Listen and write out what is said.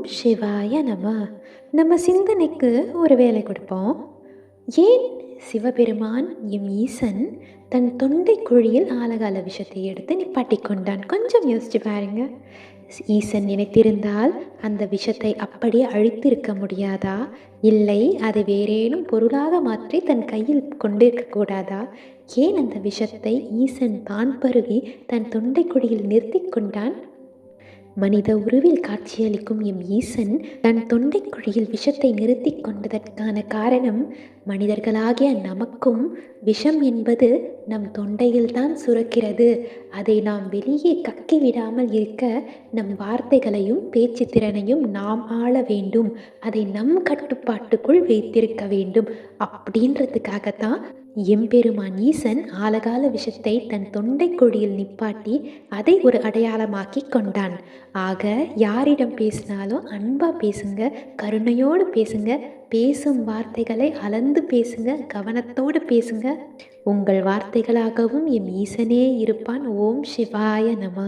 ஓம் சிவாய நம. நம்ம சிந்தனைக்கு ஒரு வேலை கொடுப்போம். ஏன் சிவபெருமான் எம் ஈசன் தன் தொண்டை குழியில் ஆலகால விஷத்தை எடுத்து நிப்பாட்டி கொண்டான்? கொஞ்சம் யோசிச்சு பாருங்க. ஈசன் நினைத்திருந்தால் அந்த விஷத்தை அப்படியே அழித்திருக்க முடியாதா? இல்லை, அதை வேறேனும் பொருளாக மாற்றி தன் கையில் கொண்டிருக்க கூடாதா? ஏன் அந்த விஷத்தை ஈசன் தான் பருகி தன் தொண்டை குழியில் நிறுத்தி கொண்டான்? மனித உருவில் காட்சியளிக்கும் எம் ஈசன் தன் தொண்டைக் குழியில் விஷத்தை நிறுத்தி கொண்டதற்கான காரணம், மனிதர்களாகிய நமக்கும் விஷம் என்பது நம் தொண்டையில்தான் சுரக்கிறது. அதை நாம் வெளியே கக்கி விடாமல் இருக்க நம் வார்த்தைகளையும் பேச்சு திறனையும் நாம் ஆள வேண்டும். அதை நம் கட்டுப்பாட்டுக்குள் வைத்திருக்க வேண்டும். அப்படின்றதுக்காகத்தான் எம்பெருமான் ஈசன் ஆலகால விஷத்தை தன் தொண்டை குழியில் நிப்பாட்டி அதை ஒரு அடையாளமாக்கி கொண்டான். ஆக யாரிடம் பேசினாலும் அன்பா பேசுங்க, கருணையோடு பேசுங்க, பேசும் வார்த்தைகளை அளந்து பேசுங்க, கவனத்தோடு பேசுங்க. உங்கள் வார்த்தைகளாகவும் எம் ஈசனே இருப்பான். ஓம் சிவாய நம.